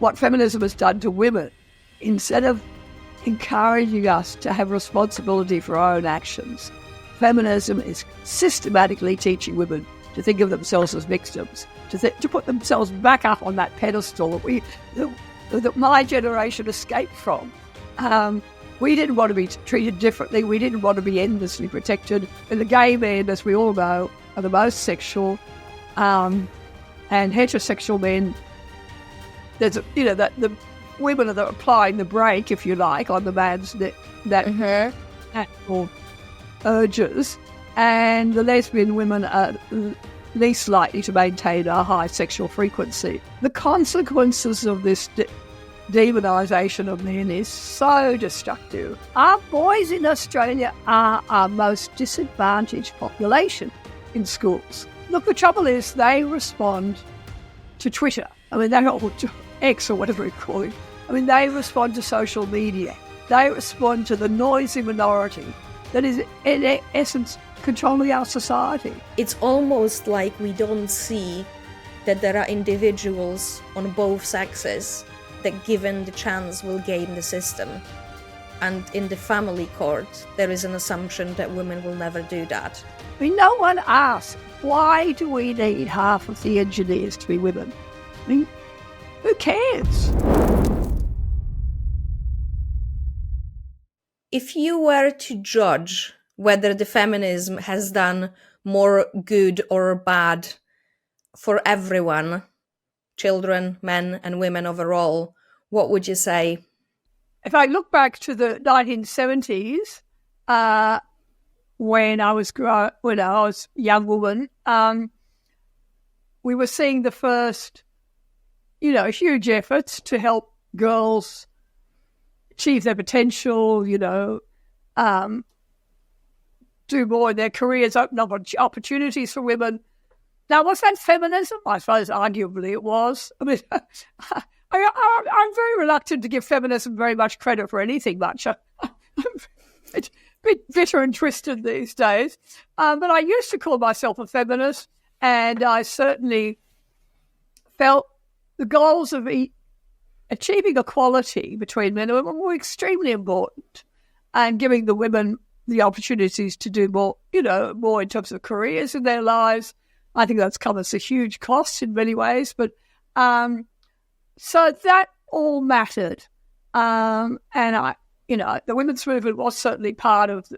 what feminism has done to women, instead of encouraging us to have responsibility for our own actions, feminism is systematically teaching women to think of themselves as victims, to put themselves back up on that pedestal that my generation escaped from. We didn't want to be treated differently. We didn't want to be endlessly protected. And the gay men, as we all know, are the most sexual, and heterosexual men. There's that the women are applying the brake, if you like, on the man's natural urges, and the lesbian women are least likely to maintain a high sexual frequency. The consequences of this demonisation of men is so destructive. Our boys in Australia are our most disadvantaged population in schools. Look, the trouble is they respond to Twitter. I mean, or X or whatever you call it. I mean, they respond to social media. They respond to the noisy minority that is, in essence, controlling our society. It's almost like we don't see that there are individuals on both sexes that, given the chance, will game the system. And in the family court, there is an assumption that women will never do that. I mean, no one asks, why do we need half of the engineers to be women? I mean, who cares? If you were to judge whether the feminism has done more good or bad for everyone, children, men and women overall, what would you say? If I look back to the 1970s, when I was a young woman, we were seeing the first, huge efforts to help girls achieve their potential, do more in their careers, open up opportunities for women. Now, was that feminism? I suppose arguably it was. I mean, I'm very reluctant to give feminism very much credit for anything much. I'm a bit bitter and twisted these days. But I used to call myself a feminist, and I certainly felt the goals of achieving equality between men and women were extremely important, and giving the women the opportunities to do more, more in terms of careers in their lives. I think that's come as a huge cost in many ways, but so that all mattered. And the women's movement was certainly part of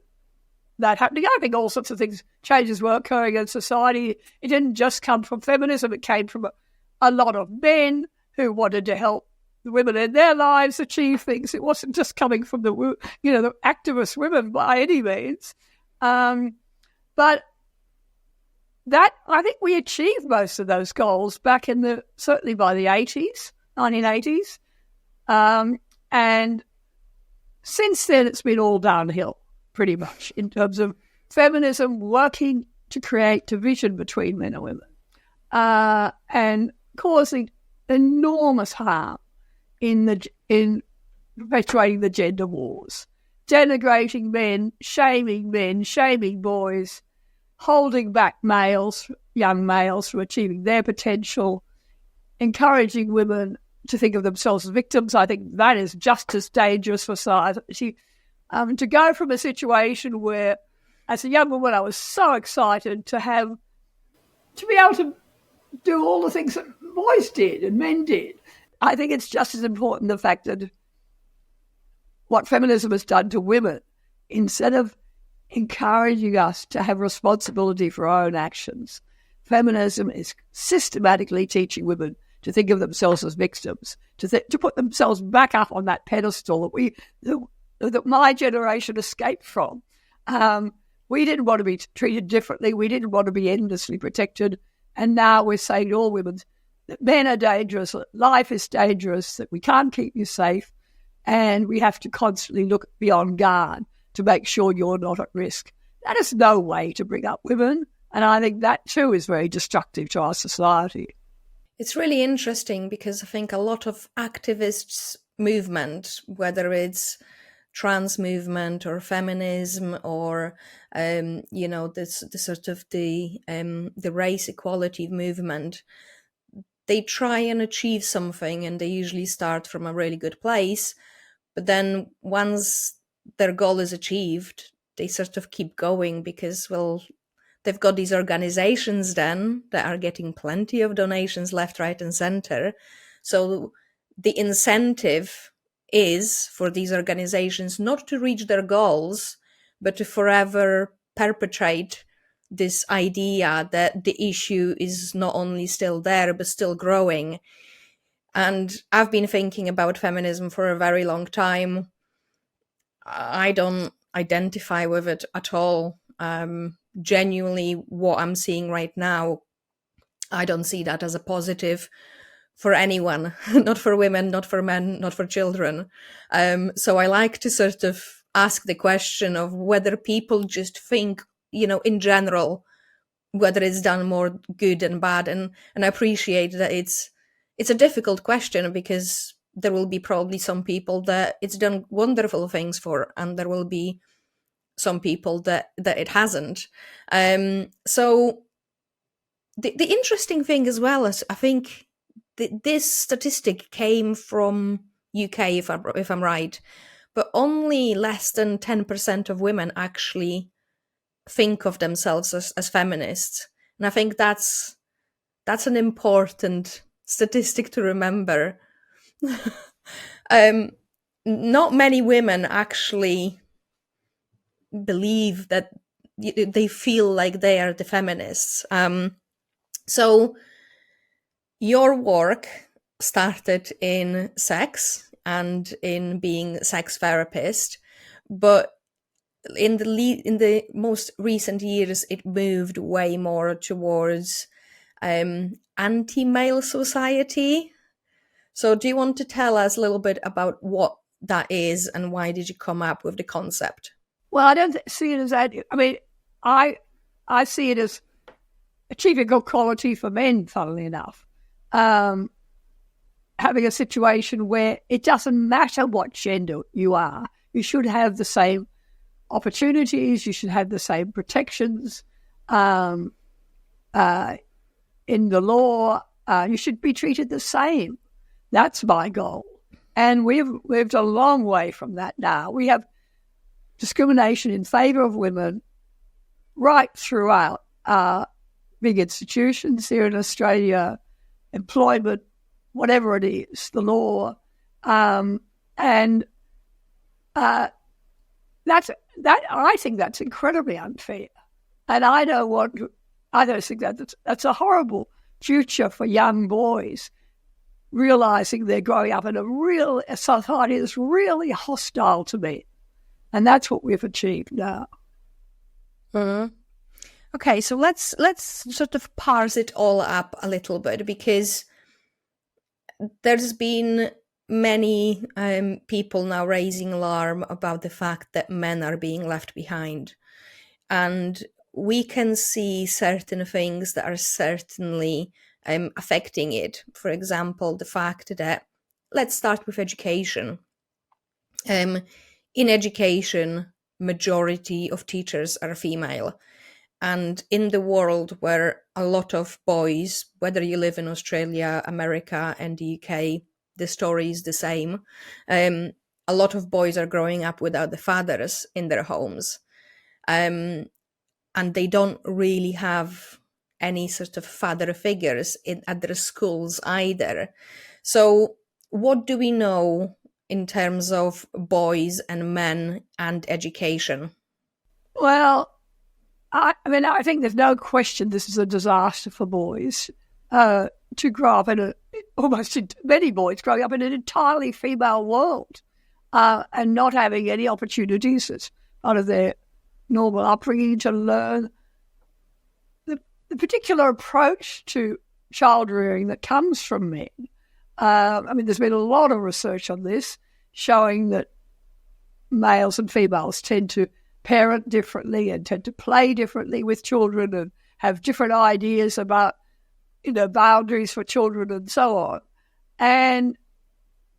that happening. I think all sorts of changes were occurring in society. It didn't just come from feminism. It came from a lot of men who wanted to help the women in their lives achieve things. It wasn't just coming from the activist women by any means. But that, I think we achieved most of those goals back certainly by the 1980s. And since then, it's been all downhill, pretty much, in terms of feminism working to create division between men and women, and causing enormous harm in perpetuating the gender wars, denigrating men, shaming boys, holding back young males from achieving their potential, encouraging women to think of themselves as victims. I think that is just as dangerous for society. To go from a situation where, as a young woman, I was so excited to be able to do all the things that boys did and men did. I think it's just as important, the fact that what feminism has done to women, instead of encouraging us to have responsibility for our own actions, feminism is systematically teaching women to think of themselves as victims, to put themselves back up on that pedestal that my generation escaped from. We didn't want to be treated differently. We didn't want to be endlessly protected. And now we're saying to all women that men are dangerous, that life is dangerous, that we can't keep you safe, and we have to constantly look beyond guard to make sure you're not at risk. That is no way to bring up women. And I think that too is very destructive to our society. It's really interesting because I think a lot of activists' movement, whether it's trans movement or feminism or the race equality movement, they try and achieve something, and they usually start from a really good place. But then once their goal is achieved, they sort of keep going because, well, they've got these organizations then that are getting plenty of donations left, right, and center. So the incentive is for these organizations not to reach their goals, but to forever perpetrate this idea that the issue is not only still there, but still growing. And I've been thinking about feminism for a very long time. I don't identify with it at all. Genuinely, what I'm seeing right now, I don't see that as a positive for anyone, not for women, not for men, not for children. So I like to sort of ask the question of whether people just think, in general, whether it's done more good and bad. And I appreciate that it's a difficult question, because there will be probably some people that it's done wonderful things for, and there will be some people that it hasn't. So the interesting thing as well is, I think this statistic came from UK, if I'm right, but only less than 10% of women actually think of themselves as feminists. And I think that's an important statistic to remember. Not many women actually believe that they feel like they are the feminists. So your work started in sex and in being a sex therapist, but in the most recent years, it moved way more towards anti-male society. So do you want to tell us a little bit about what that is, and why did you come up with the concept? Well, I don't see it as that. I mean, I see it as achieving equality for men, funnily enough. Having a situation where it doesn't matter what gender you are, you should have the same opportunities, you should have the same protections in the law. You should be treated the same. That's my goal. And we've moved a long way from that now. We have discrimination in favour of women right throughout big institutions here in Australia, employment, whatever it is, the law. I think that's incredibly unfair. And I don't think that's a horrible future for young boys, realising they're growing up in a society that's really hostile to men. And that's what we've achieved now. Mm-hmm. Okay, so let's sort of parse it all up a little bit, because there's been many people now raising alarm about the fact that men are being left behind. And we can see certain things that are certainly affecting it. For example, the fact that, let's start with education. In education, majority of teachers are female. And in the world where a lot of boys, whether you live in Australia, America, and the UK, the story is the same. A lot of boys are growing up without the fathers in their homes. And they don't really have any sort of father figures at their schools either. So what do we know in terms of boys and men and education? Well, I think there's no question this is a disaster for boys to grow up many boys growing up in an entirely female world and not having any opportunities as part of their normal upbringing to learn the particular approach to child rearing that comes from men. There's been a lot of research on this showing that males and females tend to parent differently and tend to play differently with children and have different ideas about, boundaries for children and so on. And,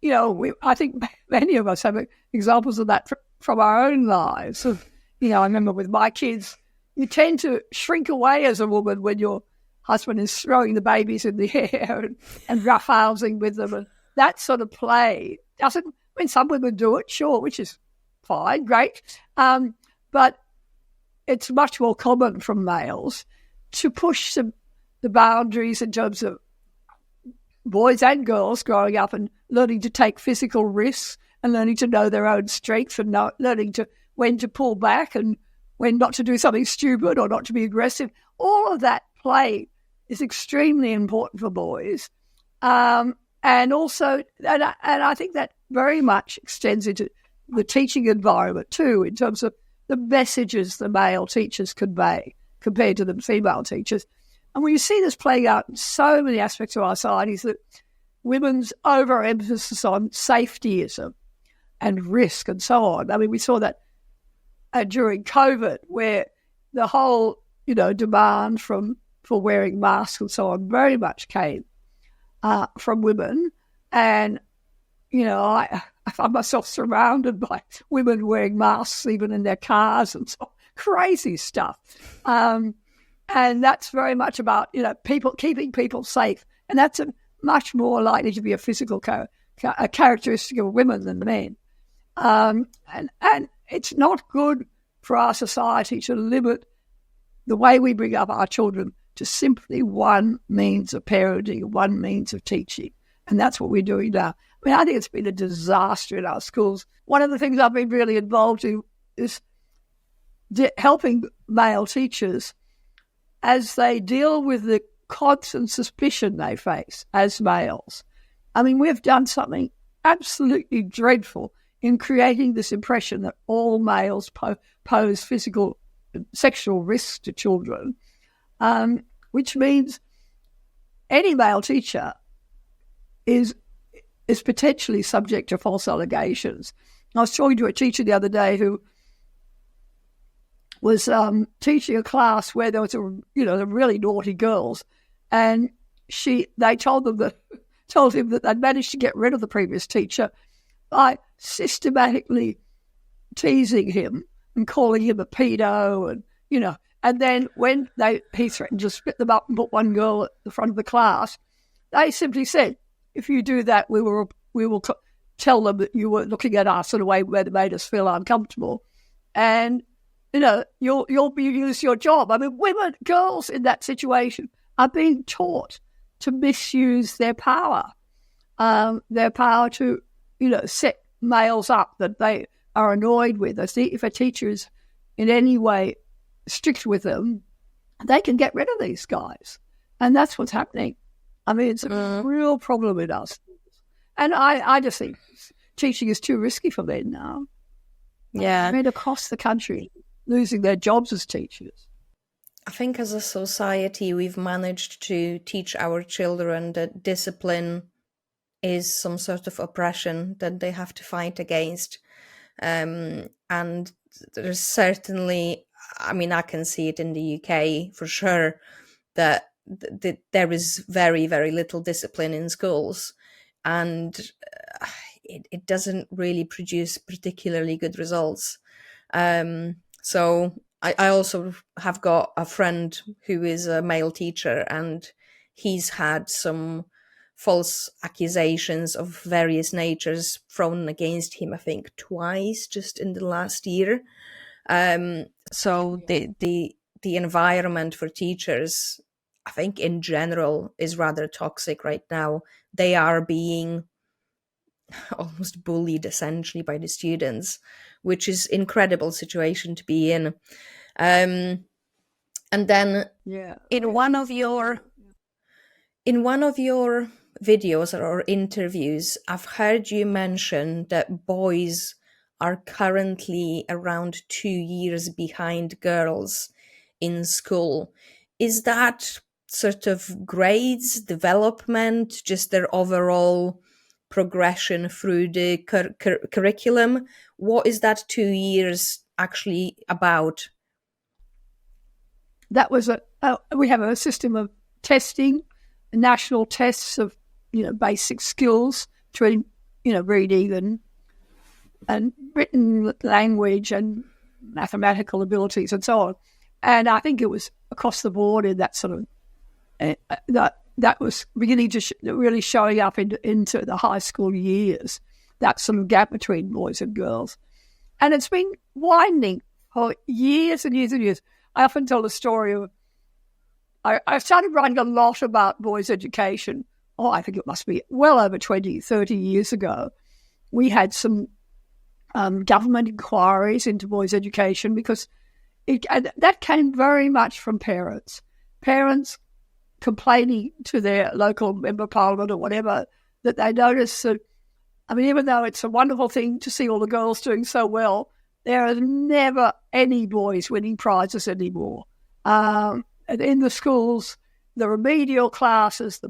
I think many of us have examples of that from our own lives. I remember with my kids, you tend to shrink away as a woman when you're husband is throwing the babies in the air and roughhousing with them. And that sort of play doesn't, I mean, some women do it, sure, which is fine, great. But it's much more common from males to push the boundaries in terms of boys and girls growing up and learning to take physical risks and learning to know their own strength and learning to when to pull back and when not to do something stupid or not to be aggressive. All of that play is extremely important for boys. And also, and I think that very much extends into the teaching environment too, in terms of the messages the male teachers convey compared to the female teachers. And when you see this playing out in so many aspects of our societies, that women's overemphasis on safetyism and risk and so on. I mean, we saw that during COVID, where the whole, demand for wearing masks and so on very much came from women. And, I found myself surrounded by women wearing masks even in their cars and so crazy stuff. And that's very much about, people keeping people safe. And that's much more likely to be a physical a characteristic of women than men. And it's not good for our society to limit the way we bring up our children to simply one means of parenting, one means of teaching. And that's what we're doing now. I mean, I think it's been a disaster in our schools. One of the things I've been really involved in is helping male teachers as they deal with the constant suspicion they face as males. I mean, we've done something absolutely dreadful in creating this impression that all males pose physical, sexual risks to children, which means any male teacher is potentially subject to false allegations. I was talking to a teacher the other day who was teaching a class where there was the really naughty girls, and they told him that they'd managed to get rid of the previous teacher by systematically teasing him and calling him a pedo, and then when he threatened to split them up and put one girl at the front of the class, they simply said, if you do that, we will tell them that you were looking at us in a way where they made us feel uncomfortable, and you'll lose your job. I mean, girls in that situation are being taught to misuse their power to, set males up that they are annoyed with. If a teacher is in any way strict with them, they can get rid of these guys. And that's what's happening. I mean, it's a real problem in us. And I just think teaching is too risky for men now. Yeah. Men across the country losing their jobs as teachers. I think as a society, we've managed to teach our children that discipline is some sort of oppression that they have to fight against. And there's certainly, I mean, I can see it in the UK for sure, that there is very, very little discipline in schools. And it doesn't really produce particularly good results. So I also have got a friend who is a male teacher, and he's had some false accusations of various natures thrown against him, I think twice just in the last year. So the environment for teachers, I think in general, is rather toxic right now. They are being almost bullied essentially by the students, which is incredible situation to be in. And then in one of your videos or interviews, I've heard you mention that boys are currently around 2 years behind girls in school. Is that sort of grades, development, just their overall progression through the curriculum? What is that 2 years actually about? That was we have a system of testing, national tests of basic skills, reading and written language and mathematical abilities and so on. And I think it was across the board in that sort of that was beginning to really showing up into the high school years, that sort of gap between boys and girls. And it's been widening for years and years and years. I often tell the story of, I started writing a lot about boys' education. Oh, I think it must be well over 20, 30 years ago. We had some government inquiries into boys' education because that came very much from parents. Parents complaining to their local member of parliament or whatever that they noticed that, I mean, even though it's a wonderful thing to see all the girls doing so well, there are never any boys winning prizes anymore. And in the schools, the remedial classes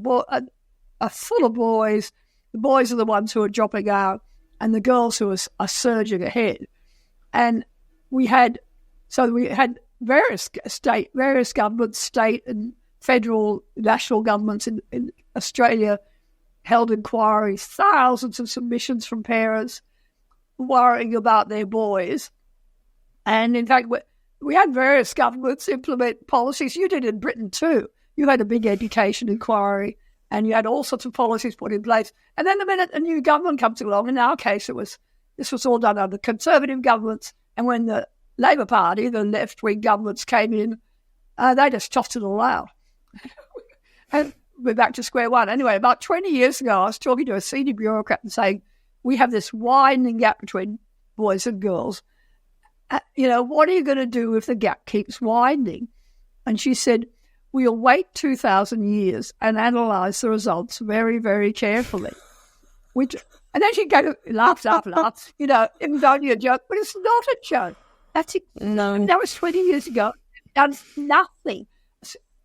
are full of boys. The boys are the ones who are dropping out, and the girls who are surging ahead. And we had various governments, state and federal, national governments in Australia held inquiries, thousands of submissions from parents worrying about their boys. And in fact, we had various governments implement policies. You did in Britain too. You had a big education inquiry and you had all sorts of policies put in place. And then the minute a new government comes along, in our case, this was all done under Conservative governments. And when the Labor Party, the left-wing governments came in, they just tossed it all out. And we're back to square one. Anyway, about 20 years ago, I was talking to a senior bureaucrat and saying, we have this widening gap between boys and girls. What are you going to do if the gap keeps widening? And she said, we'll wait 2,000 years and analyse the results very, very carefully. And then she laughed. It was only a joke, but it's not a joke. That was 20 years ago. Done nothing.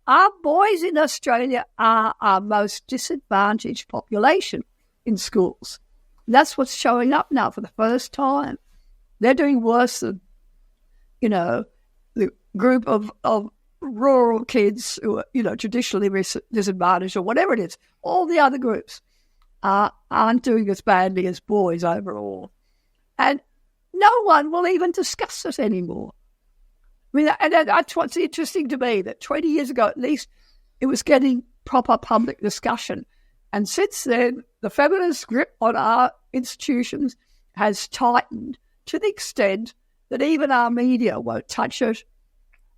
Our boys in Australia are our most disadvantaged population in schools. That's what's showing up now for the first time. They're doing worse than, the group of rural kids who are, traditionally disadvantaged or whatever it is. All the other groups aren't doing as badly as boys overall. And no one will even discuss it anymore. I mean, and that's what's interesting to me, that 20 years ago at least, it was getting proper public discussion. And since then, the feminist grip on our institutions has tightened to the extent that even our media won't touch it.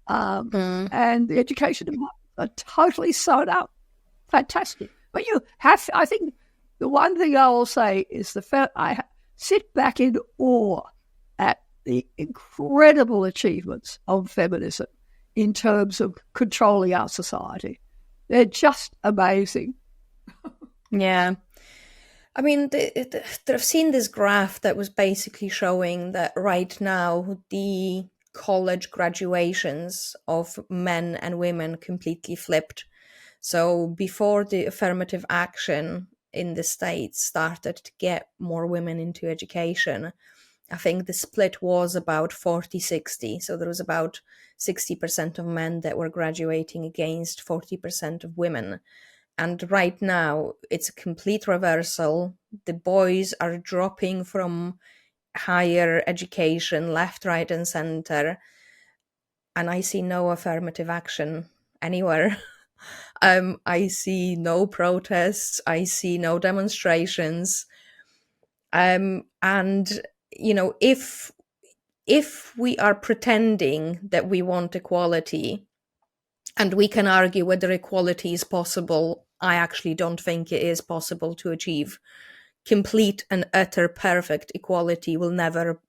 And the education department are totally sewn up. Fantastic. But I think the one thing I will say is I sit back in awe at the incredible achievements of feminism in terms of controlling our society. They're just amazing. Yeah. I mean, I've seen this graph that was basically showing that right now the college graduations of men and women completely flipped. So before the affirmative action in the States started to get more women into education, I think the split was about 40-60. So there was about 60% of men that were graduating against 40% of women. And right now, it's a complete reversal. The boys are dropping from higher education, left, right, and center. And I see no affirmative action anywhere. I see no protests. I see no demonstrations. And if we are pretending that we want equality, and we can argue whether equality is possible, I actually don't think it is possible to achieve. Complete and utter perfect equality will never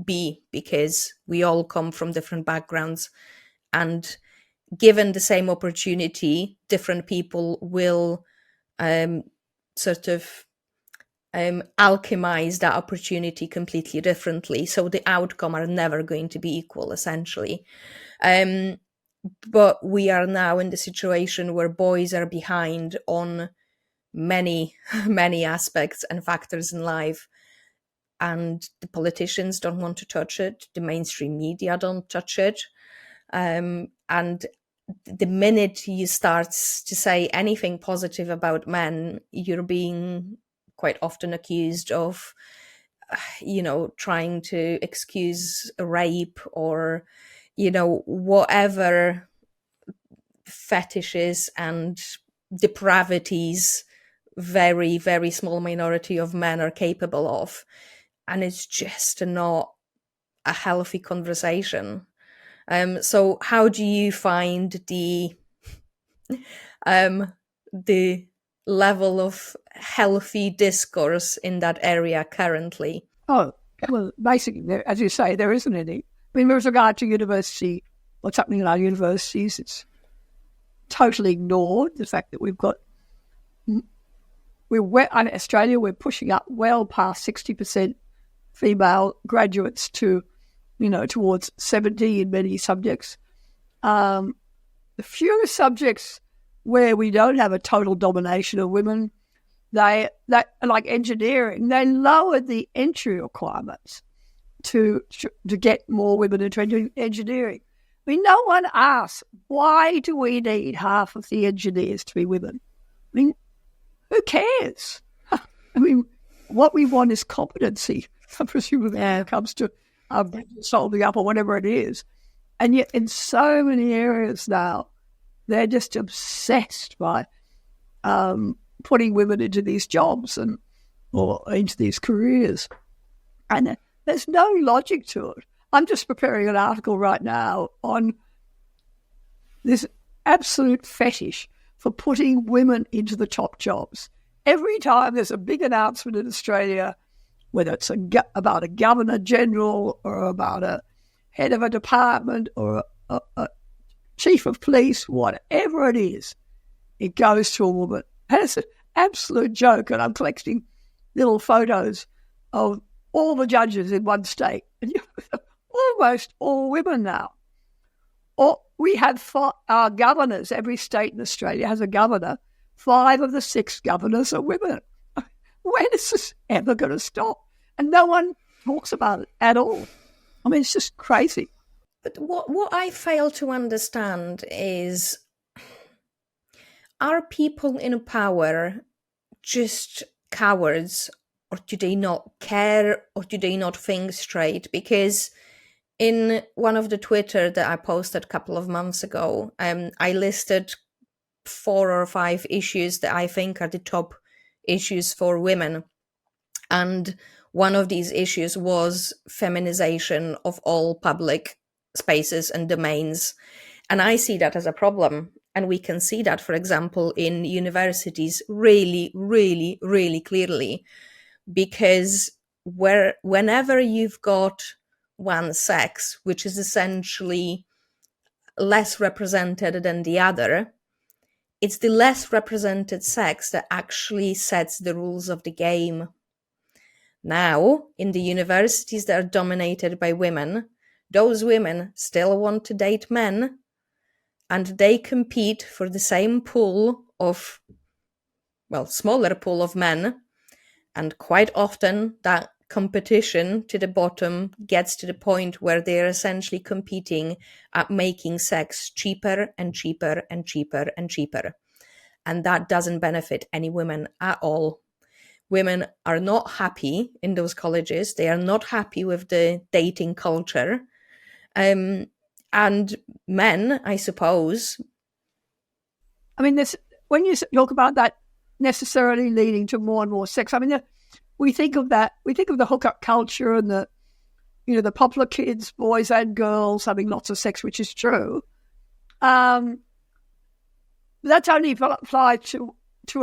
be, because we all come from different backgrounds, and given the same opportunity, different people will alchemize that opportunity completely differently. So the outcome are never going to be equal, essentially. But we are now in the situation where boys are behind on many, many aspects and factors in life. And the politicians don't want to touch it. The mainstream media don't touch it. And the minute you start to say anything positive about men, you're being quite often accused of, trying to excuse a rape or, whatever fetishes and depravities very, very small minority of men are capable of. And it's just not a healthy conversation. So how do you find the level of healthy discourse in that area currently? Oh, well, basically, as you say, there isn't any. I mean, with regard to university, what's happening in our universities, it's totally ignored. The fact that in Australia, we're pushing up well past 60% female graduates to, towards 70 in many subjects. The few subjects where we don't have a total domination of women, they like engineering, they lowered the entry requirements to get more women into engineering. I mean, no one asks, why do we need half of the engineers to be women? I mean, who cares? I mean, what we want is competency, presumably when it comes to solving up or whatever it is. And yet in so many areas now, they're just obsessed by putting women into these jobs or into these careers. And there's no logic to it. I'm just preparing an article right now on this absolute fetish for putting women into the top jobs. Every time there's a big announcement in Australia, whether it's about a governor general or about a head of a department or a chief of police, whatever it is, it goes to a woman. And it's an absolute joke. And I'm collecting little photos of all the judges in one state. And almost all women now. Or we have our governors. Every state in Australia has a governor. 5 of the 6 governors are women. When is this ever going to stop? And no one talks about it at all. I mean, it's just crazy. But what I fail to understand is, are people in power just cowards, or do they not care, or do they not think straight? Because in one of the Twitter that I posted a couple of months ago, I listed 4 or 5 issues that I think are the top issues for women. And one of these issues was feminization of all public spaces and domains. And I see that as a problem. And we can see that, for example, in universities really, really, really clearly. Because whenever you've got one sex, which is essentially less represented than the other, it's the less represented sex that actually sets the rules of the game. Now, in the universities that are dominated by women, those women still want to date men, and they compete for the same pool of, smaller pool of men. And quite often that competition to the bottom gets to the point where they're essentially competing at making sex cheaper and cheaper and cheaper and cheaper. And that doesn't benefit any women at all. Women are not happy in those colleges. They are not happy with the dating culture. And men, I suppose. I mean, when you talk about that necessarily leading to more and more sex, I mean, we think of that. We think of the hookup culture and the popular kids, boys and girls, having lots of sex, which is true. That's only applied to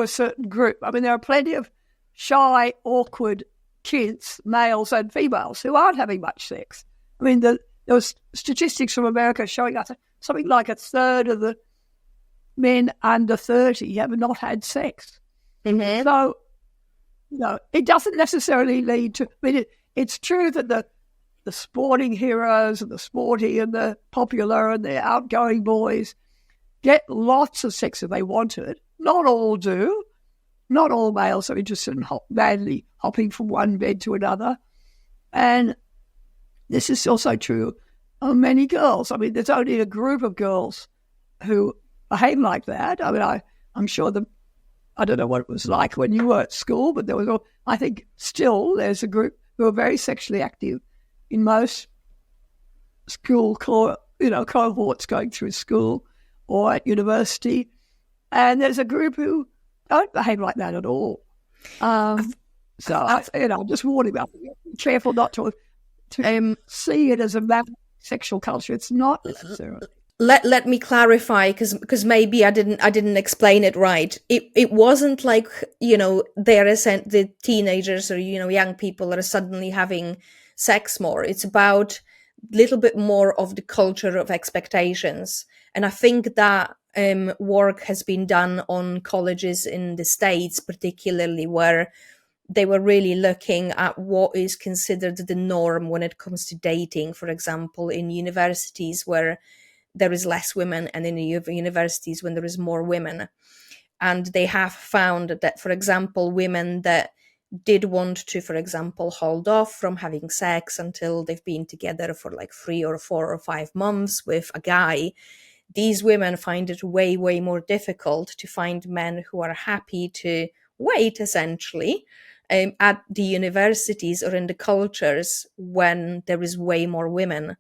a certain group. I mean, there are plenty of shy, awkward kids, males and females, who aren't having much sex. I mean, there was statistics from America showing us something like a third of the men under 30 have not had sex. Mm-hmm. So, it doesn't necessarily lead to. I mean, it's true that the sporting heroes and the sporty and the popular and the outgoing boys get lots of sex if they want it. Not all do. Not all males are interested in madly hopping from one bed to another. And this is also true of many girls. I mean, there's only a group of girls who behave like that. I mean, I'm sure I don't know what it was like when you were at school, but there was, I think still there's a group who are very sexually active in most school cohorts going through school. or at university. And there's a group who don't behave like that at all. I'm just warning about it. Be careful not to see it as a sexual culture. It's not necessarily. Let me clarify, because maybe I didn't explain it right. It wasn't like, the teenagers or young people are suddenly having sex more. It's about a little bit more of the culture of expectations, and I think that work has been done on colleges in the States, particularly, where they were really looking at what is considered the norm when it comes to dating. For example, in universities where there is less women, and in universities when there is more women. And they have found that, for example, women that did want to, for example, hold off from having sex until they've been together for like 3 or 4 or 5 months with a guy, these women find it way, way more difficult to find men who are happy to wait, essentially, at the universities or in the cultures when there is way more women,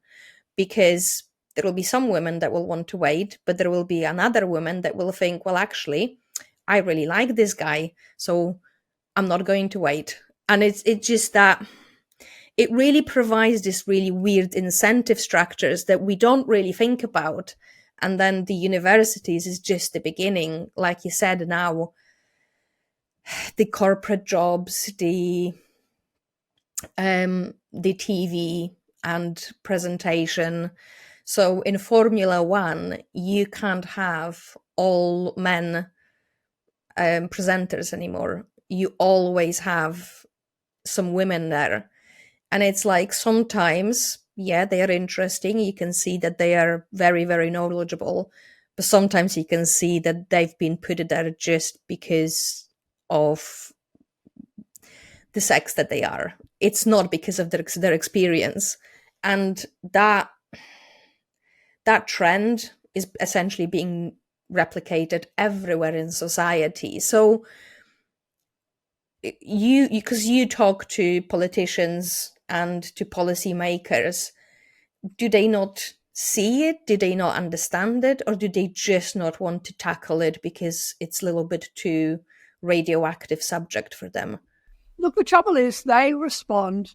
because there will be some women that will want to wait, but there will be another woman that will think, well, actually, I really like this guy, so I'm not going to wait. And it's just that it really provides this really weird incentive structures that we don't really think about. And then the universities is just the beginning. Like you said, now the corporate jobs, the TV and presentation. So in Formula One, you can't have all men presenters anymore. You always have some women there. And it's like sometimes, yeah, they are interesting. You can see that they are very, very knowledgeable. But sometimes you can see that they've been put there just because of the sex that they are. It's not because of their experience. And that trend is essentially being replicated everywhere in society. So because you talk to politicians and to policymakers, do they not see it? Do they not understand it? Or do they just not want to tackle it because it's a little bit too radioactive subject for them? Look, the trouble is they respond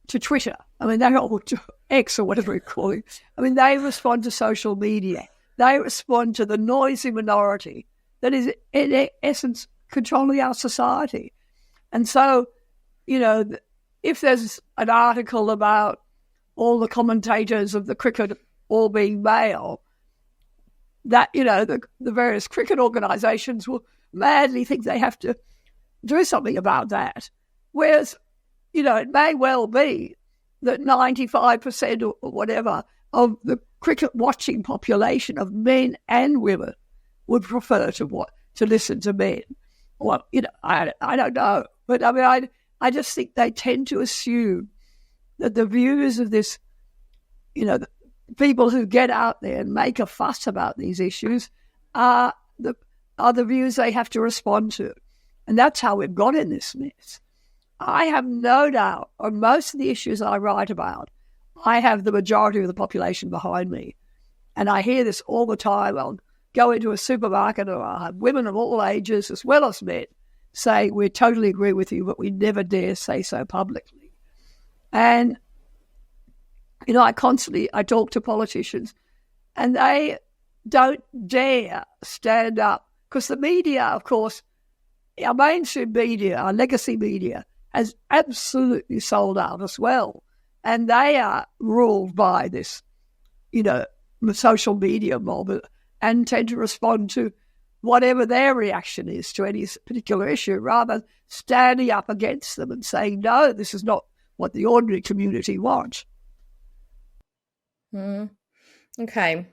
to Twitter. I mean, or to X or whatever we call it. I mean, they respond to social media. They respond to the noisy minority that is, in essence, controlling our society. And so, if there's an article about all the commentators of the cricket all being male, that, the various cricket organisations will madly think they have to do something about that. Whereas, it may well be that 95% or whatever of the cricket watching population of men and women would prefer to listen to men. Well, I don't know. But I mean, I just think they tend to assume that the views of this, the people who get out there and make a fuss about these issues are the views they have to respond to. And that's how we've got in this mess. I have no doubt on most of the issues I write about, I have the majority of the population behind me. And I hear this all the time. I'll go into a supermarket and I'll have women of all ages as well as men say, we totally agree with you, but we never dare say so publicly. And, I talk to politicians and they don't dare stand up because the media, of course, our mainstream media, our legacy media, has absolutely sold out as well. And they are ruled by this, social media mob and tend to respond to whatever their reaction is to any particular issue, rather than standing up against them and saying, no, this is not what the ordinary community wants. Okay.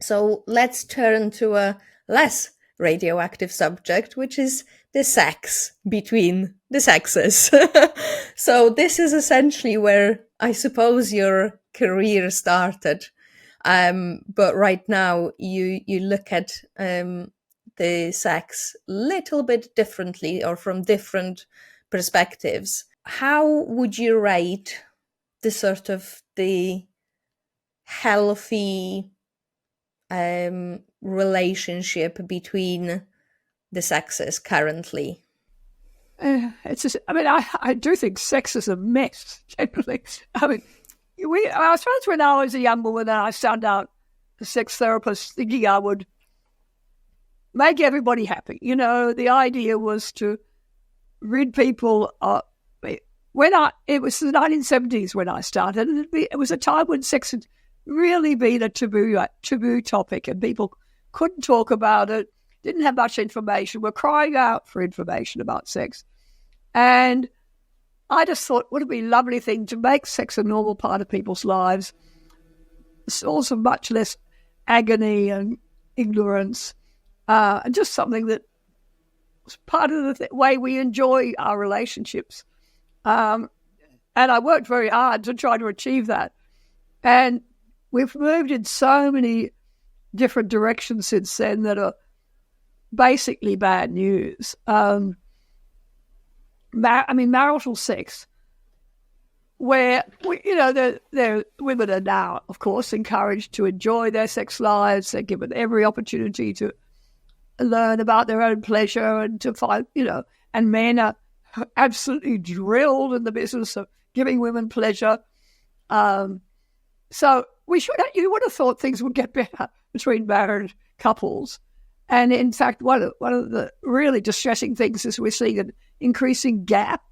So let's turn to a less radioactive subject, which is the sex between the sexes. So this is essentially where I suppose your career started. But right now you look at the sex a little bit differently or from different perspectives. How would you rate the healthy relationship between the sexes currently? It's just, I mean, I do think sex is a mess, generally. I mean, I suppose when I was a young woman and I found out a sex therapist thinking I would make everybody happy. You know, the idea was to rid people of, it was the 1970s when I started, and it was a time when sex had really been a taboo topic, and people couldn't talk about it, didn't have much information, were crying out for information about sex. And I just thought, would it be a lovely thing to make sex a normal part of people's lives? It's also much less agony and ignorance, and just something that was part of the way we enjoy our relationships. And I worked very hard to try to achieve that. And we've moved in so many different directions since then that are basically bad news. Marital sex, where the women are now, of course, encouraged to enjoy their sex lives. They're given every opportunity to learn about their own pleasure and to find, and men are absolutely drilled in the business of giving women pleasure. So you would have thought things would get better between married couples. And in fact, one of the really distressing things is we're seeing an increasing gap,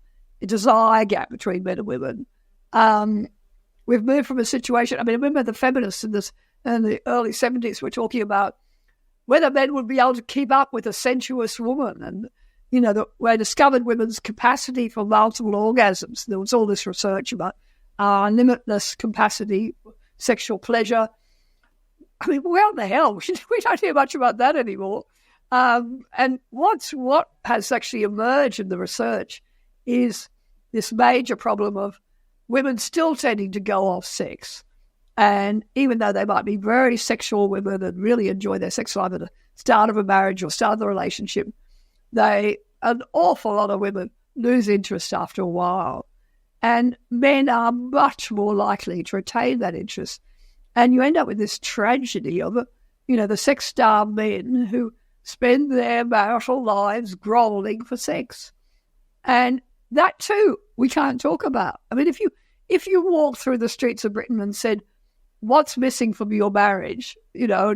a desire gap between men and women. We've moved from a situation, I remember the feminists in the early 70s were talking about whether men would be able to keep up with a sensuous woman. And, we discovered women's capacity for multiple orgasms. There was all this research about our limitless capacity, sexual pleasure. Where the hell? We don't hear much about that anymore. And what has actually emerged in the research is this major problem of women still tending to go off sex. And even though they might be very sexual women and really enjoy their sex life at the start of a marriage or start of the relationship, an awful lot of women lose interest after a while. And men are much more likely to retain that interest. And you end up with this tragedy of, the sex-starved men who spend their marital lives groveling for sex. And that too, we can't talk about. If you walk through the streets of Britain and said, what's missing from your marriage,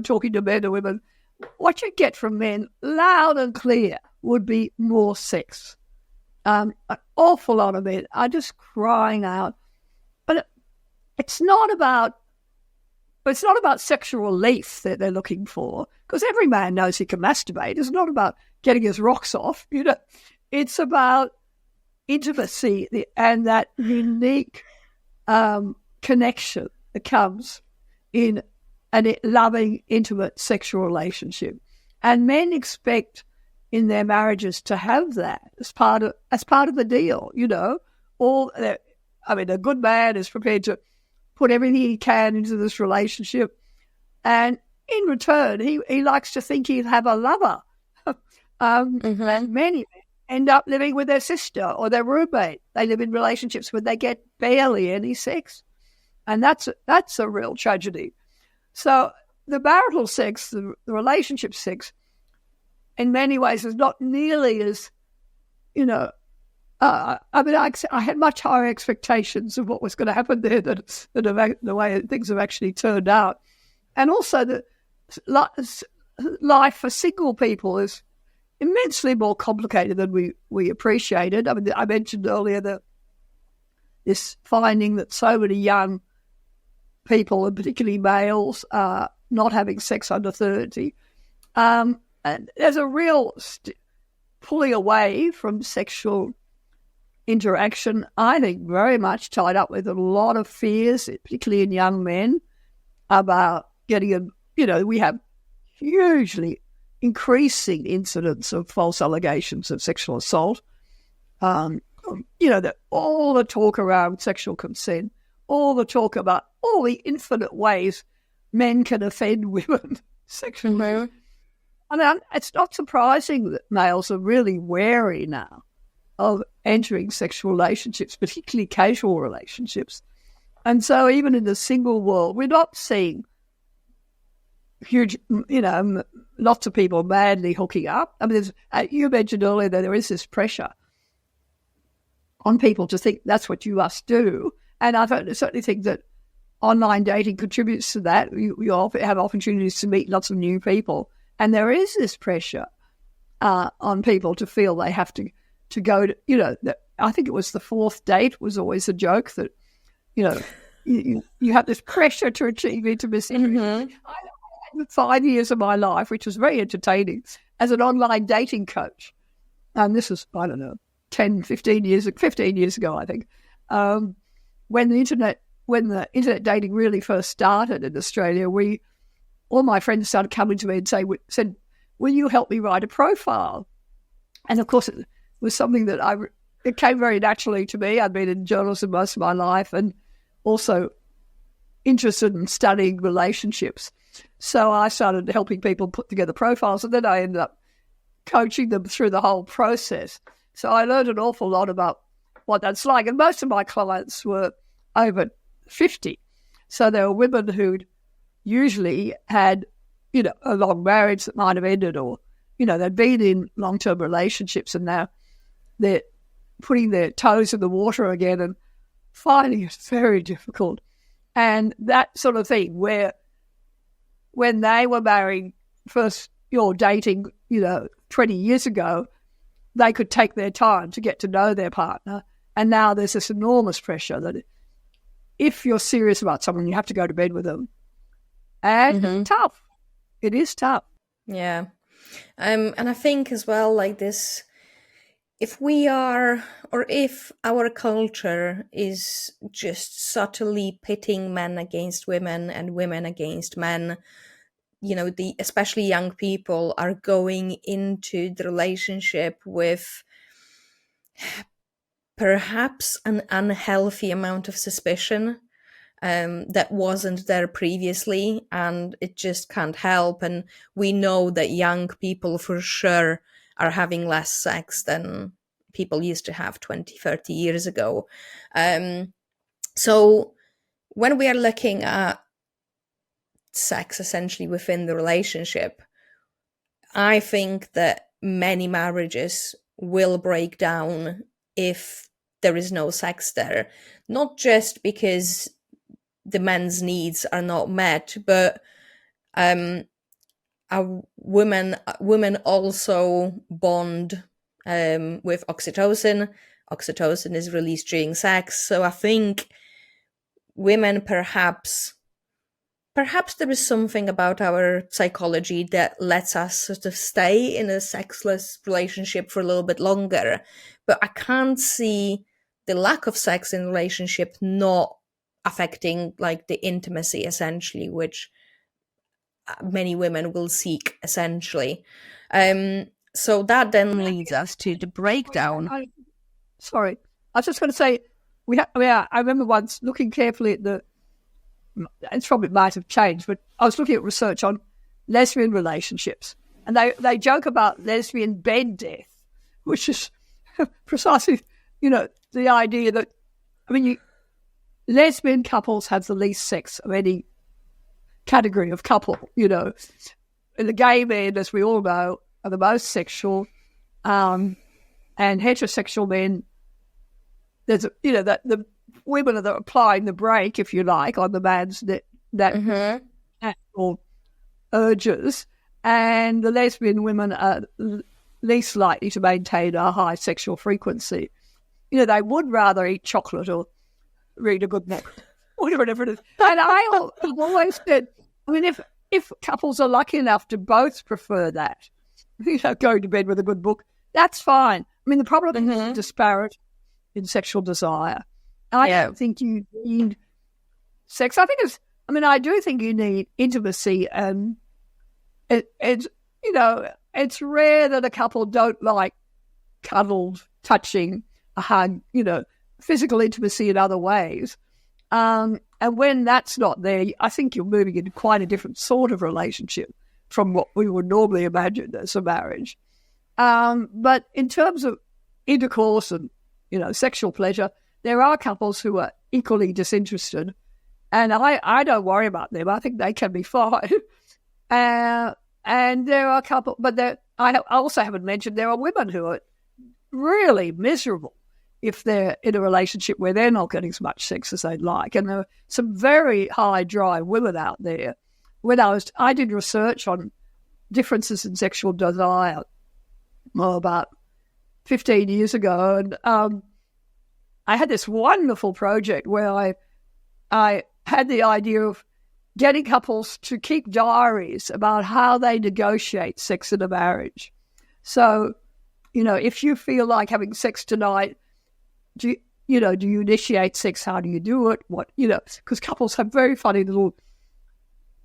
talking to men and women, what you get from men loud and clear would be more sex. An awful lot of men are just crying out. But it's not about sexual relief that they're looking for, because every man knows he can masturbate. It's not about getting his rocks off, It's about intimacy and that unique connection that comes in a loving, intimate sexual relationship. And men expect in their marriages to have that as part of the deal, a good man is prepared to put everything he can into this relationship, and in return, he likes to think he'll have a lover. And many end up living with their sister or their roommate. They live in relationships where they get barely any sex, and that's a real tragedy. So the marital sex, the relationship sex, in many ways is not nearly as, I had much higher expectations of what was going to happen there than the way things have actually turned out. And also the life for single people is immensely more complicated than we appreciated. I mentioned earlier this finding that so many young people, and particularly males, are not having sex under 30. And there's a real pulling away from sexual interaction, I think, very much tied up with a lot of fears, particularly in young men, about getting we have hugely increasing incidents of false allegations of sexual assault. That all the talk around sexual consent, all the talk about all the infinite ways men can offend women sexually. It's not surprising that males are really wary now of entering sexual relationships, particularly casual relationships. And so even in the single world, we're not seeing huge, lots of people madly hooking up. I mean, you mentioned earlier that there is this pressure on people to think that's what you must do. And I certainly think that online dating contributes to that. You often have opportunities to meet lots of new people. And there is this pressure on people to feel they have to go to, I think it was the fourth date was always a joke that, you have this pressure to achieve intimacy. Mm-hmm. I had 5 years of my life, which was very entertaining, as an online dating coach. And this was, 15 years ago, I think, when the internet dating really first started in Australia. All my friends started coming to me and said, "Will you help me write a profile?" And of course, it was something that it came very naturally to me. I'd been in journalism most of my life, and also interested in studying relationships. So I started helping people put together profiles, and then I ended up coaching them through the whole process. So I learned an awful lot about what that's like. And most of my clients were over 50. So they were women who'd usually had, a long marriage that might have ended, or, they'd been in long-term relationships, and now they're putting their toes in the water again and finding it very difficult. And that sort of thing, where when they were married first, dating, 20 years ago, they could take their time to get to know their partner. And now there's this enormous pressure that if you're serious about someone, you have to go to bed with them. And it's tough. It is tough. Yeah. And I think as well, like this, if our culture is just subtly pitting men against women and women against men, especially young people are going into the relationship with perhaps an unhealthy amount of suspicion that wasn't there previously, and it just can't help. And we know that young people for sure are having less sex than people used to have 20, 30 years ago. So when we are looking at sex essentially within the relationship, I think that many marriages will break down if there is no sex there. Not just because the men's needs are not met, but women also bond with oxytocin. Oxytocin is released during sex. So I think women perhaps there is something about our psychology that lets us sort of stay in a sexless relationship for a little bit longer. But I can't see the lack of sex in a relationship not affecting like the intimacy essentially, which many women will seek essentially. So that then leads us to the breakdown. I was just going to say, I remember once looking carefully at it's probably might have changed, but I was looking at research on lesbian relationships, and they joke about lesbian bed death, which is precisely, the idea that, lesbian couples have the least sex of any category of couple, and the gay men, as we all know, are the most sexual, and heterosexual men, there's that the women are applying the brake, if you like, on the man's natural urges, and the lesbian women are least likely to maintain a high sexual frequency. They would rather eat chocolate or read a good book, whatever it is. And I've always said, if couples are lucky enough to both prefer that, going to bed with a good book, that's fine. The problem is disparate in sexual desire. I don't think you need sex. I do think you need intimacy, and it's rare that a couple don't like cuddled, touching, a hug, physical intimacy in other ways. And when that's not there, I think you're moving into quite a different sort of relationship from what we would normally imagine as a marriage. But in terms of intercourse and, sexual pleasure, there are couples who are equally disinterested, and I don't worry about them. I think they can be fine. And there are a couple, but I also haven't mentioned there are women who are really miserable if they're in a relationship where they're not getting as much sex as they'd like. And there are some very high drive women out there. When I did research on differences in sexual desire about 15 years ago, and I had this wonderful project where I had the idea of getting couples to keep diaries about how they negotiate sex in a marriage. So, if you feel like having sex tonight, do you initiate sex? How do you do it? Because couples have very funny little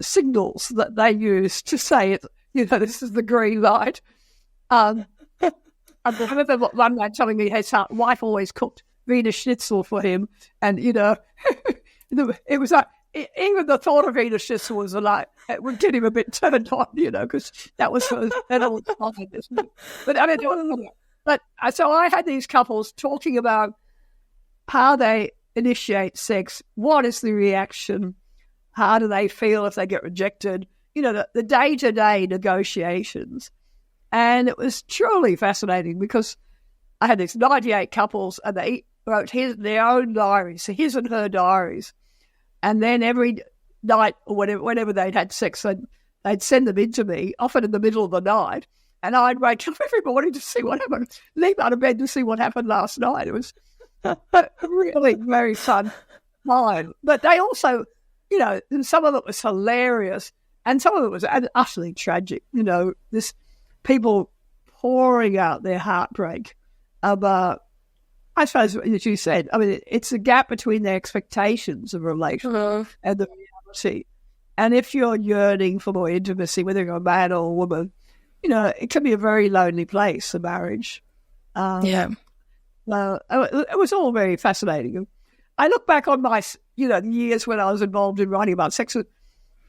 signals that they use to say it. This is the green light. I remember one man telling me his wife always cooked Wiener Schnitzel for him, and it was like even the thought of Wiener Schnitzel was like it would get him a bit turned on, because that was fine, isn't it? But so I had these couples talking about how they initiate sex, what is the reaction, how do they feel if they get rejected, the day-to-day negotiations. And it was truly fascinating because I had these 98 couples and they wrote their own diaries, so his and her diaries. And then every night or whenever they'd had sex, they'd send them in to me, often in the middle of the night, and I'd wake up every morning to see what happened, leap out of bed to see what happened last night. It was really very fun time. But they also, some of it was hilarious and some of it was utterly tragic. This people pouring out their heartbreak about, I suppose, as you said, it's a gap between their expectations of a relationship and the reality. And if you're yearning for more intimacy, whether you're a man or a woman, it can be a very lonely place, a marriage. It was all very fascinating. I look back on my, the years when I was involved in writing about sex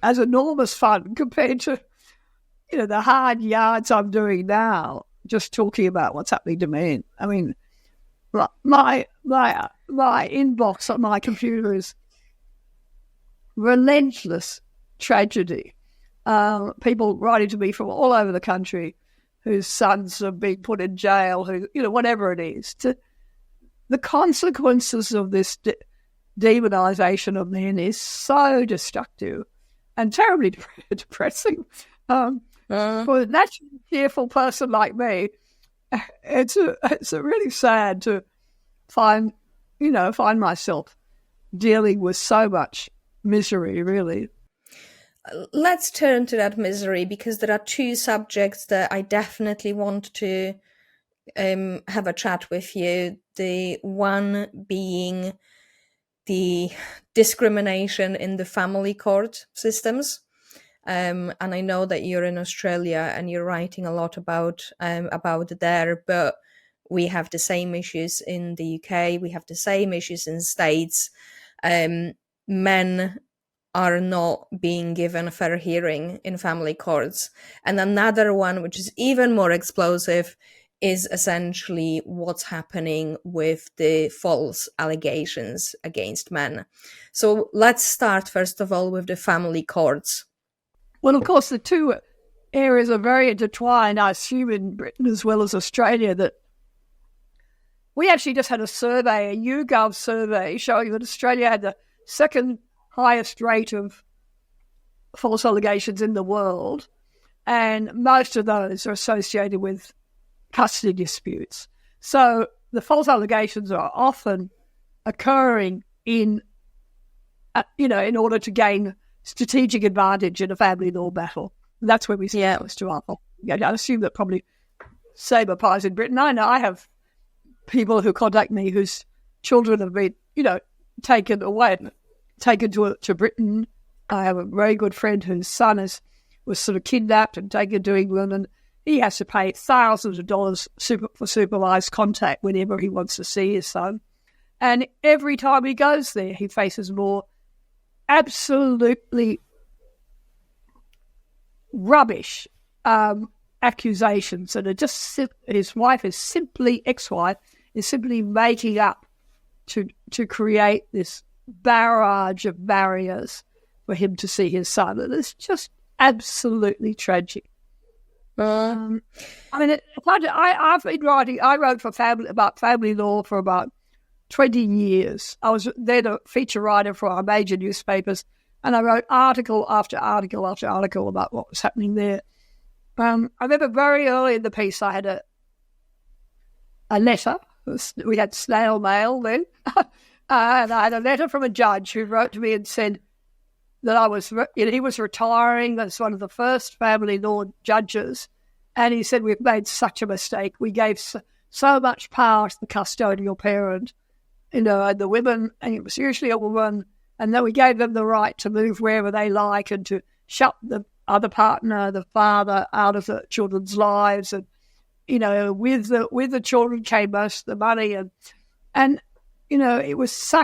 as enormous fun compared to, the hard yards I'm doing now, just talking about what's happening to men. My inbox on my computer is relentless tragedy. People writing to me from all over the country whose sons have been put in jail, whatever it is. The consequences of this demonisation of men is so destructive and terribly depressing. For a naturally cheerful person like me, it's really sad to find myself dealing with so much misery, really. Let's turn to that misery, because there are two subjects that I definitely want to have a chat with you. The one being the discrimination in the family court systems. And I know that you're in Australia and you're writing a lot about there, but we have the same issues in the UK. We have the same issues in the States. Men are not being given a fair hearing in family courts. And another one, which is even more explosive, is essentially what's happening with the false allegations against men. So let's start, first of all, with the family courts. Well, of course, the two areas are very intertwined, I assume, in Britain as well as Australia. That we actually just had a survey, a YouGov survey, showing that Australia had the second highest rate of false allegations in the world, and most of those are associated with custody disputes. So the false allegations are often occurring in order to gain strategic advantage in a family law battle. And that's where we see close to our fault. I assume that probably same applies in Britain. I know I have people who contact me whose children have been, taken to Britain. I have a very good friend whose son was sort of kidnapped and taken to England, and he has to pay thousands of dollars for supervised contact whenever he wants to see his son. And every time he goes there, he faces more absolutely rubbish accusations that are just his wife is simply ex-wife is simply making up to create this barrage of barriers for him to see his son. And it's just absolutely tragic. I mean, I've been writing. I wrote for about family law for about 20 years. I was then a feature writer for our major newspapers, and I wrote article after article after article about what was happening there. I remember very early in the piece I had a letter. We had snail mail then. And I had a letter from a judge who wrote to me and said that he was retiring as one of the first family law judges. And he said, we've made such a mistake. We gave so much power to the custodial parent, and the women, and it was usually a woman, and then we gave them the right to move wherever they like and to shut the other partner, the father, out of the children's lives. And, with the children came most of the money. And it was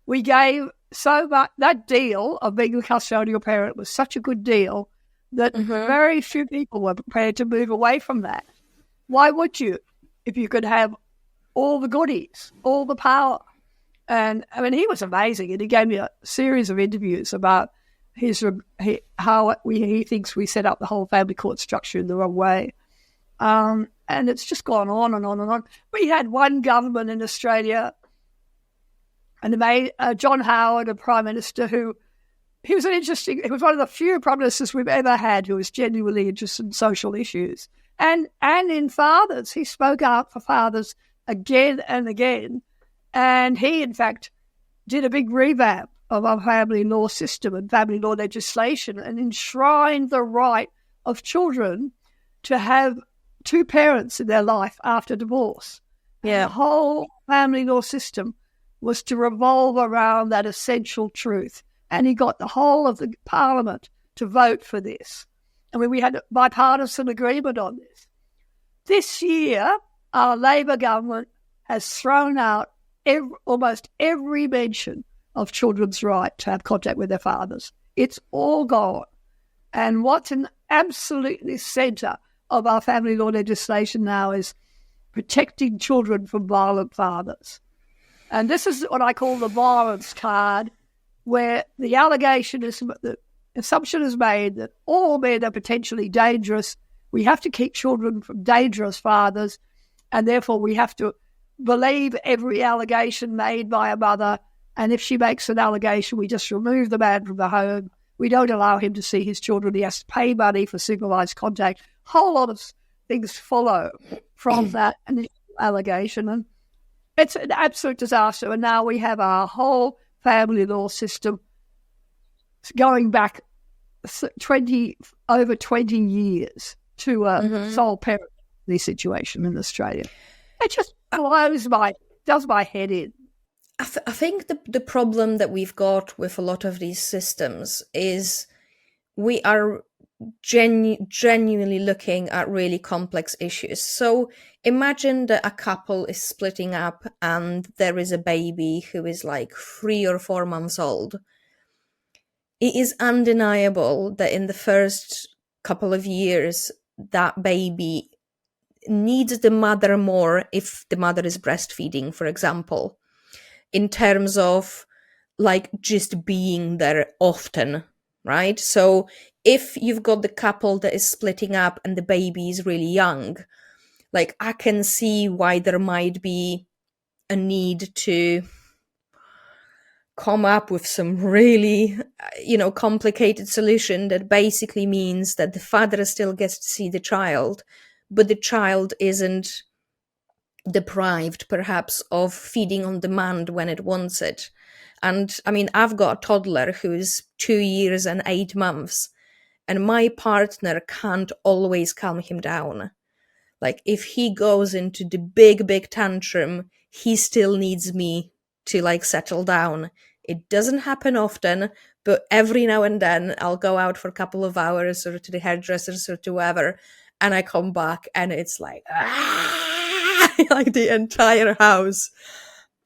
we gave so much. That deal of being a custodial parent was such a good deal that very few people were prepared to move away from that. Why would you, if you could have all the goodies, all the power? And I mean, he was amazing, and he gave me a series of interviews about how he thinks we set up the whole family court structure in the wrong way. And it's just gone on and on and on. We had one government in Australia, and John Howard, a Prime Minister, he was one of the few Prime Ministers we've ever had who was genuinely interested in social issues. And in fathers, he spoke out for fathers again and again. And he, in fact, did a big revamp of our family law system and family law legislation and enshrined the right of children to have two parents in their life after divorce. Yeah. The whole family law system was to revolve around that essential truth. And he got the whole of the Parliament to vote for this. I mean, we had a bipartisan agreement on this. This year, our Labor government has thrown out almost every mention of children's right to have contact with their fathers. It's all gone. And what's in absolutely centre of our family law legislation now is protecting children from violent fathers. And this is what I call the violence card, where the assumption is made that all men are potentially dangerous. We have to keep children from dangerous fathers, and therefore we have to believe every allegation made by a mother. And if she makes an allegation, we just remove the man from the home. We don't allow him to see his children. He has to pay money for supervised contact. A whole lot of things follow from that initial allegation. And it's an absolute disaster. And now we have our whole family law system going back over 20 years to sole parent situation in Australia. It just does my head in. I think the problem that we've got with a lot of these systems is we are genuinely looking at really complex issues. So imagine that a couple is splitting up and there is a baby who is like 3 or 4 months old. It is undeniable that in the first couple of years, that baby needs the mother more if the mother is breastfeeding, for example, in terms of like just being there often, right? So if you've got the couple that is splitting up and the baby is really young, like I can see why there might be a need to come up with some really, complicated solution that basically means that the father still gets to see the child, but the child isn't deprived perhaps of feeding on demand when it wants it. And I mean, I've got a toddler who's 2 years and 8 months, and my partner can't always calm him down. Like if he goes into the big tantrum, he still needs me to like settle down. It doesn't happen often, but every now and then I'll go out for a couple of hours or to the hairdressers or to whoever, and I come back and it's like, like the entire house.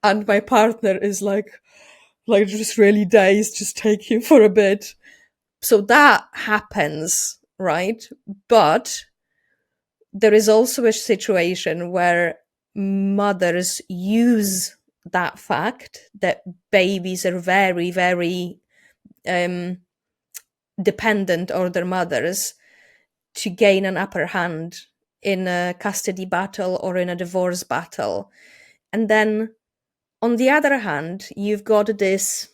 And my partner is like just really dazed, just take him for a bit. So that happens, right? But there is also a situation where mothers use that fact that babies are very, very dependent or their mothers to gain an upper hand in a custody battle or in a divorce battle. And then on the other hand, you've got this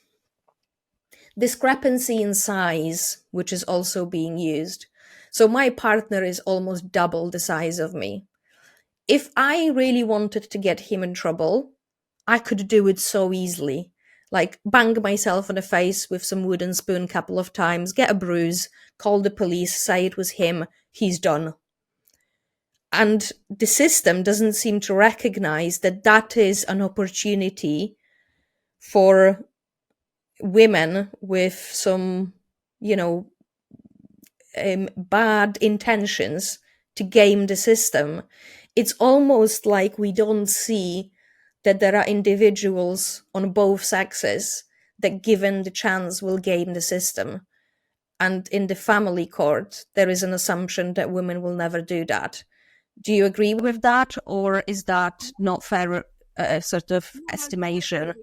discrepancy in size, which is also being used. So my partner is almost double the size of me. If I really wanted to get him in trouble, I could do it so easily. Like bang myself in the face with some wooden spoon a couple of times, get a bruise, call the police, say it was him, he's done. And the system doesn't seem to recognize that that is an opportunity for women with some, bad intentions to game the system. It's almost like we don't see that there are individuals on both sexes that, given the chance, will game the system. And in the family court, there is an assumption that women will never do that. Do you agree with that, or is that not fair sort of estimation?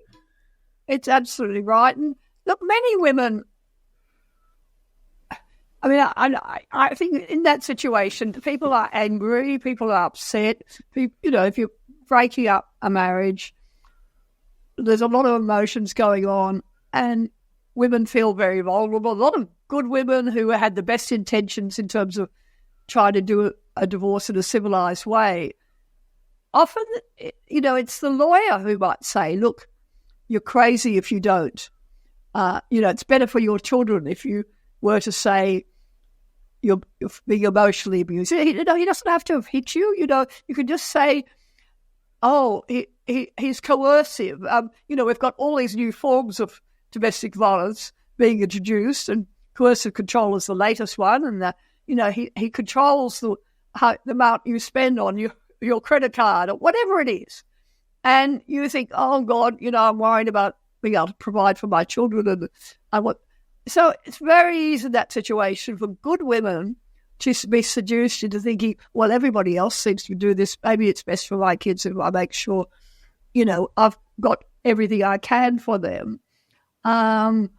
It's absolutely right. And look, many women, I mean, I think in that situation, people are angry, people are upset. People, if you're breaking up a marriage, there's a lot of emotions going on, and women feel very vulnerable. A lot of good women who had the best intentions in terms of trying to do a divorce in a civilized way. Often, it's the lawyer who might say, look, you're crazy if you don't. It's better for your children if you were to say you're being emotionally abused. He doesn't have to have hit you. You could just say, oh, he's coercive. We've got all these new forms of domestic violence being introduced, and coercive control is the latest one. And he controls the amount you spend on your credit card or whatever it is. And you think, oh God, I'm worried about being able to provide for my children, and so it's very easy in that situation for good women to be seduced into thinking, well, everybody else seems to do this. Maybe it's best for my kids if I make sure, I've got everything I can for them. But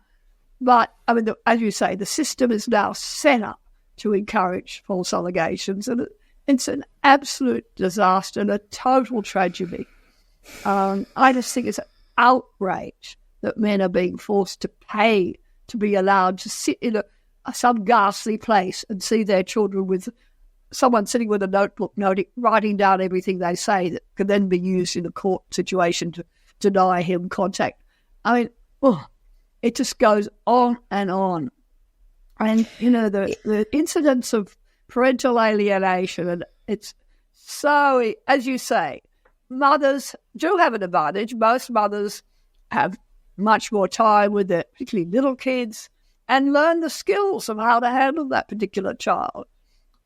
I mean, as you say, the system is now set up to encourage false allegations, and it's an absolute disaster and a total tragedy. I just think it's an outrage that men are being forced to pay to be allowed to sit in some ghastly place and see their children with someone sitting with a notebook writing down everything they say that can then be used in a court situation to deny him contact. I mean, it just goes on and on. And, the incidence of parental alienation, and it's so, as you say, mothers do have an advantage. Most mothers have much more time with their particularly little kids and learn the skills of how to handle that particular child.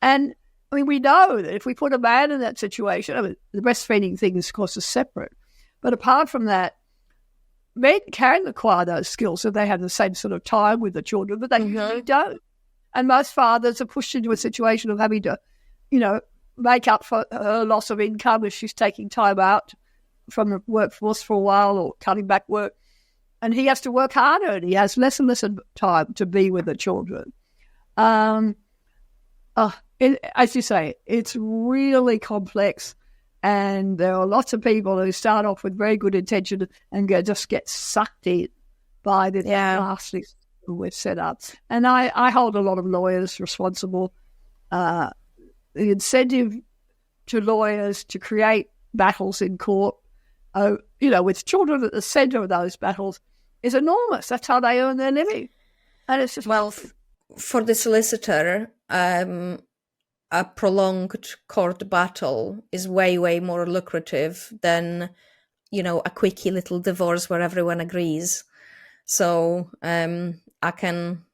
And I mean, we know that if we put a man in that situation, the breastfeeding thing, of course, is separate. But apart from that, men can acquire those skills if they have the same sort of time with the children, but they usually don't. And most fathers are pushed into a situation of having to, make up for her loss of income if she's taking time out from the workforce for a while or cutting back work. And he has to work harder, and he has less and less time to be with the children. As you say, it's really complex, and there are lots of people who start off with very good intention and just get sucked in by this ghastly system we've set up. And I hold a lot of lawyers responsible. The incentive to lawyers to create battles in court, with children at the centre of those battles, is enormous. That's how they earn their living. And it's just... Well, for the solicitor, a prolonged court battle is way, way more lucrative than, a quickie little divorce where everyone agrees. So I can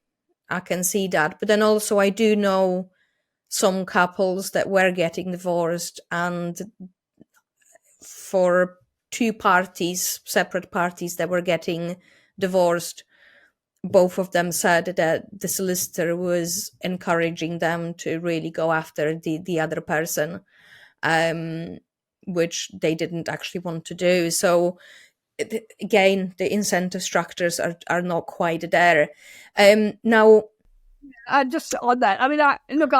see that. But then also I do know some couples that were getting divorced, and for two parties, separate parties that were getting divorced, both of them said that the solicitor was encouraging them to really go after the other person, which they didn't actually want to do. So again, the incentive structures are not quite there. Now, And just on that, I mean, I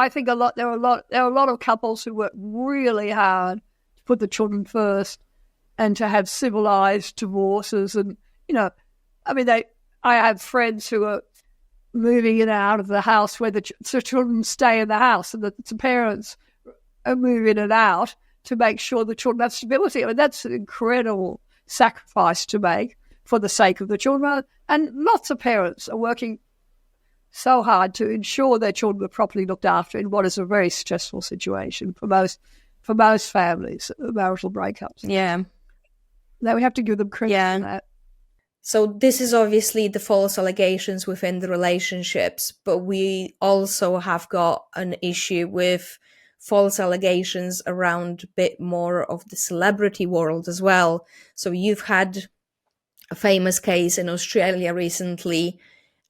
think there are a lot of couples who work really hard to put the children first and to have civilized divorces. And, I mean, I have friends who are moving in and out of the house where the children stay in the house, and the parents are moving in and out to make sure the children have stability. I mean, that's an incredible sacrifice to make for the sake of the children. And lots of parents are working so hard to ensure their children are properly looked after in what is a very stressful situation for most families, marital breakups. Yeah. Now we have to give them credit for that. So this is obviously the false allegations within the relationships, but we also have got an issue with false allegations around a bit more of the celebrity world as well. So you've had a famous case in Australia recently,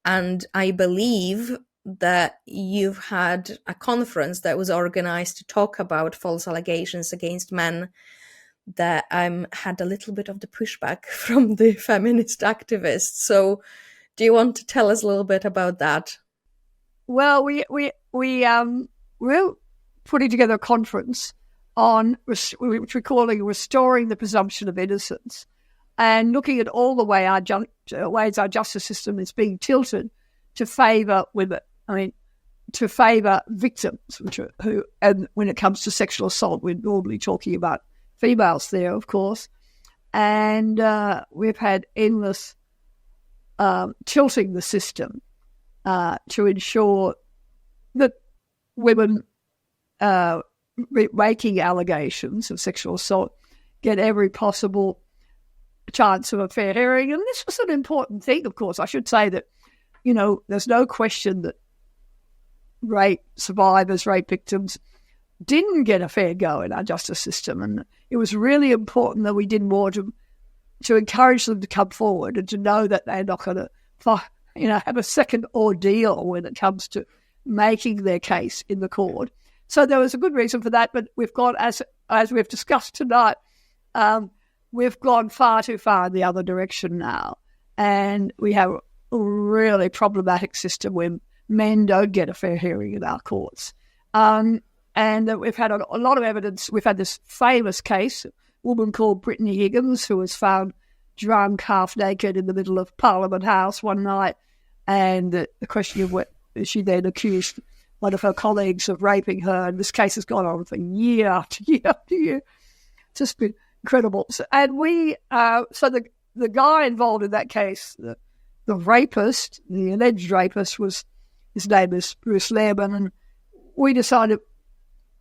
and I believe that you've had a conference that was organized to talk about false allegations against men that had a little bit of the pushback from the feminist activists. So do you want to tell us a little bit about that? Well, we're putting together a conference on which we're calling Restoring the Presumption of Innocence, and looking at all the ways our justice system is being tilted to favour women. I mean, to favour victims, and when it comes to sexual assault, we're normally talking about females there, of course. And we've had endless tilting the system to ensure that women making allegations of sexual assault get every possible chance of a fair hearing. And this was an important thing, of course. I should say that, there's no question that rape survivors, rape victims didn't get a fair go in our justice system. And it was really important that we did more to encourage them to come forward and to know that they're not going to, have a second ordeal when it comes to making their case in the court. So there was a good reason for that, but we've gone, as we've discussed tonight, we've gone far too far in the other direction now. And we have a really problematic system where men don't get a fair hearing in our courts. And we've had a lot of evidence. We've had this famous case, a woman called Brittany Higgins, who was found drunk, half naked in the middle of Parliament House one night. And the question of what she then accused one of her colleagues of raping her. And this case has gone on for year after year after year. It's just been incredible. So, and the guy involved in that case, the rapist, the alleged rapist, his name is Bruce Lehrman, and we decided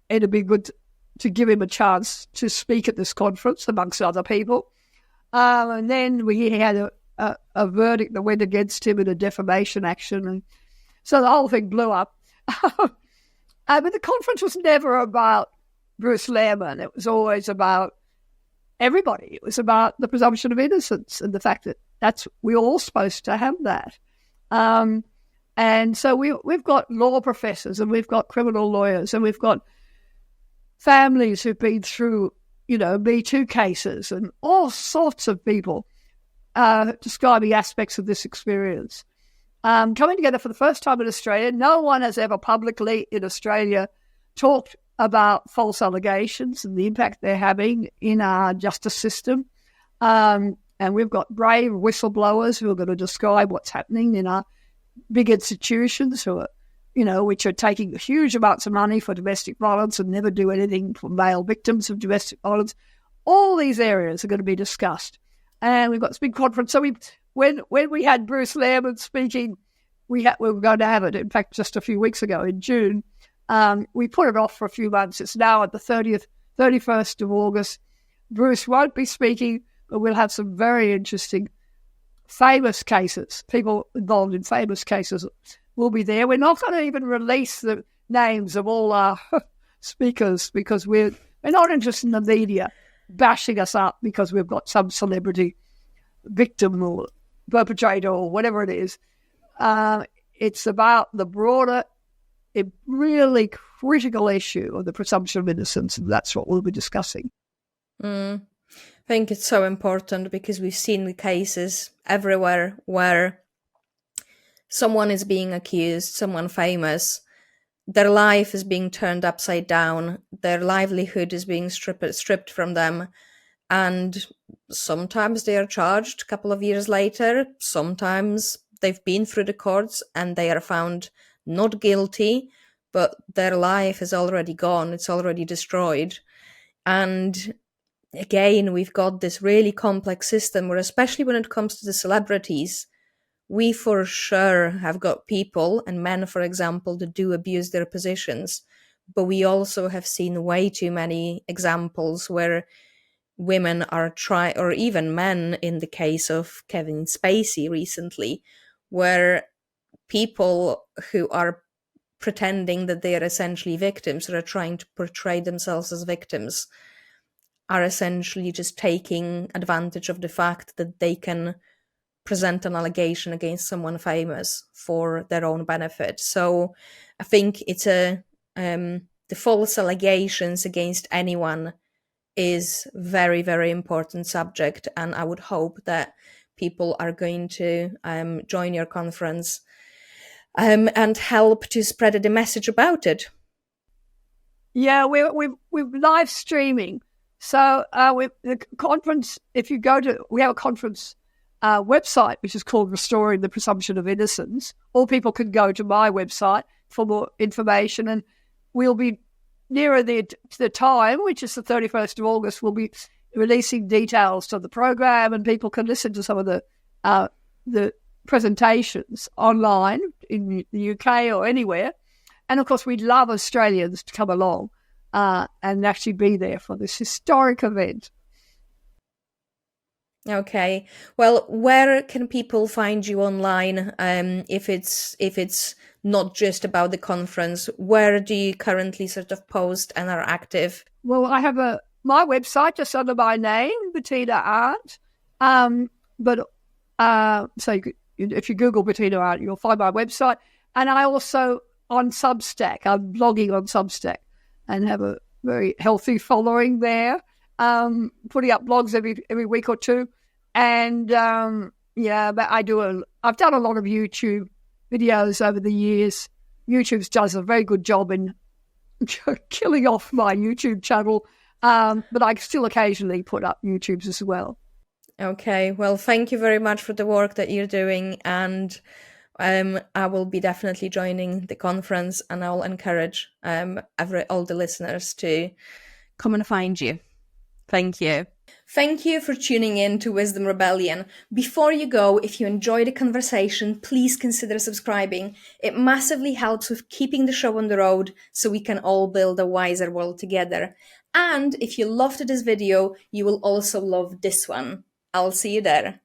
it'd be good to give him a chance to speak at this conference amongst other people. And then we had a verdict that went against him in a defamation action. And so the whole thing blew up. But the conference was never about Bruce Lehrman. It was always about everybody. It was about the presumption of innocence and the fact that we're all supposed to have that. And so we've got law professors, and we've got criminal lawyers, and we've got families who've been through, Me Too cases, and all sorts of people describing aspects of this experience. Coming together for the first time in Australia. No one has ever publicly in Australia talked about false allegations and the impact they're having in our justice system. And we've got brave whistleblowers who are going to describe what's happening in our big institutions who are, which are taking huge amounts of money for domestic violence and never do anything for male victims of domestic violence. All these areas are going to be discussed. And we've got this big conference. So when we had Bruce Lehrman speaking, we were going to have it, in fact, just a few weeks ago in June. We put it off for a few months. It's now at the 31st of August. Bruce won't be speaking, but we'll have some very interesting famous cases. People involved in famous cases will be there. We're not going to even release the names of all our speakers because we're not interested in the media bashing us up because we've got some celebrity victim or perpetrator or whatever it is. It's about the broader, really critical issue of the presumption of innocence, and that's what we'll be discussing. I think it's so important because we've seen the cases everywhere where someone is being accused, someone famous, their life is being turned upside down, their livelihood is being stripped from them, and sometimes they are charged a couple of years later, sometimes they've been through the courts and they are found not guilty, but their life is already gone, it's already destroyed. And again, we've got this really complex system where, especially when it comes to the celebrities, we for sure have got people, and men, for example, that do abuse their positions. But we also have seen way too many examples where women are or even men, in the case of Kevin Spacey recently, where people who are pretending that they are essentially victims, or are trying to portray themselves as victims, are essentially just taking advantage of the fact that they can present an allegation against someone famous for their own benefit. So I think it's the false allegations against anyone is very, very important subject, and I would hope that people are going to join your conference and help to spread the message about it. Yeah, we're live streaming. So with the conference, if you go to, we have a conference website which is called Restoring the Presumption of Innocence, or people can go to my website for more information, and we'll be nearer the time, which is the 31st of August, we'll be releasing details to the program, and people can listen to some of the presentations online in the UK or anywhere. And of course, we'd love Australians to come along and actually be there for this historic event. Okay. Well, where can people find you online? If it's not just about the conference, where do you currently sort of post and are active? Well, I have my website just under my name, Bettina Arndt. So if you Google Bettina Arndt, you'll find my website. And I also on Substack. I'm blogging on Substack and have a very healthy following there. Putting up blogs every week or two. And but I've done a lot of YouTube videos over the years. YouTube does a very good job in killing off my YouTube channel, but I still occasionally put up YouTubes as well. Okay, well, thank you very much for the work that you're doing, and I will be definitely joining the conference, and I'll encourage all the listeners to come and find you. Thank you. Thank you for tuning in to Wisdom Rebellion. Before you go, if you enjoyed the conversation, please consider subscribing. It massively helps with keeping the show on the road so we can all build a wiser world together. And if you loved this video, you will also love this one. I'll see you there.